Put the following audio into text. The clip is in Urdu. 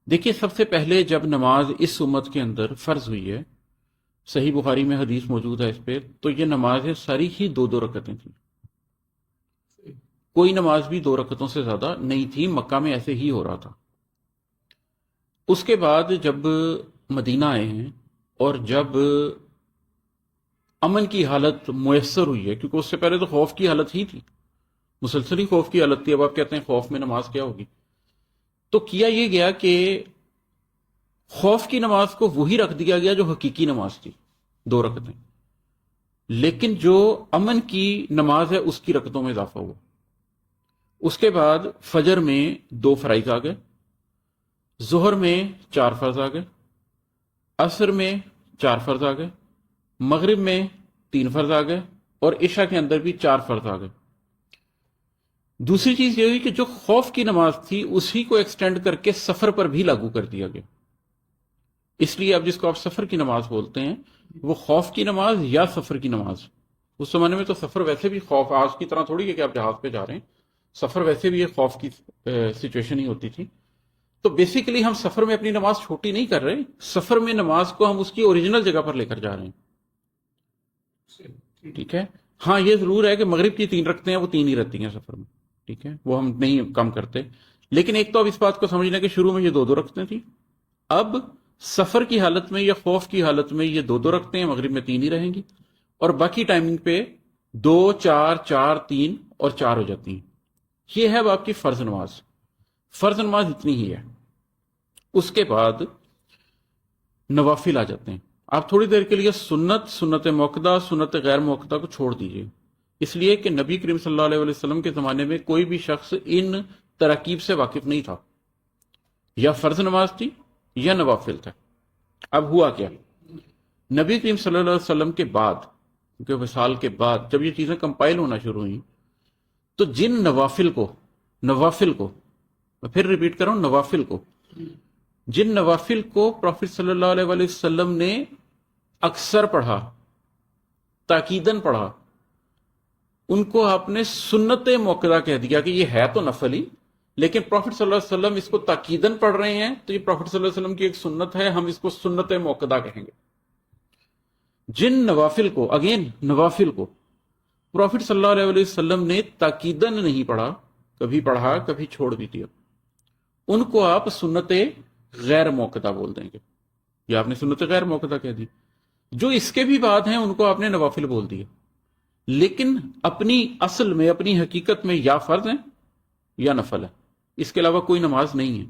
دیکھیے، سب سے پہلے جب نماز اس امت کے اندر فرض ہوئی ہے، صحیح بخاری میں حدیث موجود ہے اس پہ، تو یہ نمازیں ساری ہی دو دو رکعتیں تھیں. کوئی نماز بھی دو رکعتوں سے زیادہ نہیں تھی. مکہ میں ایسے ہی ہو رہا تھا. اس کے بعد جب مدینہ آئے ہیں اور جب امن کی حالت میسر ہوئی ہے، کیونکہ اس سے پہلے تو خوف کی حالت ہی تھی، مسلسل ہی خوف کی حالت تھی. اب آپ کہتے ہیں خوف میں نماز کیا ہوگی؟ تو کیا یہ گیا کہ خوف کی نماز کو وہی رکھ دیا گیا جو حقیقی نماز تھی، دو رکعتیں، لیکن جو امن کی نماز ہے اس کی رکعتوں میں اضافہ ہوا. اس کے بعد فجر میں دو فرائض آ گئے، ظہر میں چار فرض آ گئے، عصر میں چار فرض آ گئے، مغرب میں تین فرض آ گئے، اور عشاء کے اندر بھی چار فرض آ گئے. دوسری چیز یہ ہوئی کہ جو خوف کی نماز تھی اسی کو ایکسٹینڈ کر کے سفر پر بھی لاگو کر دیا گیا. اس لیے اب جس کو آپ سفر کی نماز بولتے ہیں وہ خوف کی نماز یا سفر کی نماز. اس زمانے میں تو سفر ویسے بھی خوف آج کی طرح تھوڑی ہے کہ آپ جہاز پہ جا رہے ہیں، سفر ویسے بھی ایک خوف کی سچویشن ہی ہوتی تھی. تو بیسیکلی ہم سفر میں اپنی نماز چھوٹی نہیں کر رہے، سفر میں نماز کو ہم اس کی اوریجنل جگہ پر لے کر جا رہے ہیں. ٹھیک ہے. ہاں یہ ضرور ہے کہ مغرب کی تین رکھتے ہیں، وہ تین ہی رہتی ہیں سفر میں. ٹھیک ہے، وہ ہم نہیں کم کرتے. لیکن ایک تو اب اس بات کو سمجھنا کہ شروع میں یہ دو دو رکھتے تھیں، اب سفر کی حالت میں یا خوف کی حالت میں یہ دو دو رکھتے ہیں، مغرب میں تین ہی رہیں گی، اور باقی ٹائمنگ پہ دو چار چار تین اور چار ہو جاتی ہیں. یہ ہے اب آپ کی فرض نماز. فرض نماز اتنی ہی ہے. اس کے بعد نوافل آ جاتے ہیں. آپ تھوڑی دیر کے لیے سنت موقدہ، سنت غیر موقدہ کو چھوڑ دیجئے، اس لیے کہ نبی کریم صلی اللہ علیہ وسلم کے زمانے میں کوئی بھی شخص ان تراکیب سے واقف نہیں تھا. یا فرض نماز تھی یا نوافل تھا. اب ہوا کیا؟ نبی کریم صلی اللہ علیہ وسلم کے بعد، کیونکہ وصال کے بعد جب یہ چیزیں کمپائل ہونا شروع ہوئیں، تو جن نوافل کو میں پھر ریپیٹ کر رہا ہوں، نوافل کو، جن نوافل کو پروفٹ صلی اللہ علیہ وآلہ وسلم نے اکثر پڑھا، تاکیداً پڑھا، ان کو آپ نے سنت موقدہ کہہ دیا کہ یہ ہے تو نفل ہی، لیکن پروفٹ صلی اللہ علیہ وسلم اس کو تاکیداً پڑھ رہے ہیں تو یہ پروفٹ صلی اللہ علیہ وسلم کی ایک سنت ہے، ہم اس کو سنت موقدہ کہیں گے. جن نوافل کو، اگین نوافل کو پروفٹ صلی اللہ علیہ وسلم نے تاکیداً نہیں پڑھا، کبھی پڑھا کبھی چھوڑ بھی دیا، ان کو آپ سنت غیر موقدہ بول دیں گے، یا آپ نے سنت غیر موقدہ کہہ دی. جو اس کے بھی بعد ہیں ان کو آپ نے نوافل بول دیا، لیکن اپنی اصل میں، اپنی حقیقت میں یا فرض ہیں یا نفل ہے، اس کے علاوہ کوئی نماز نہیں ہے.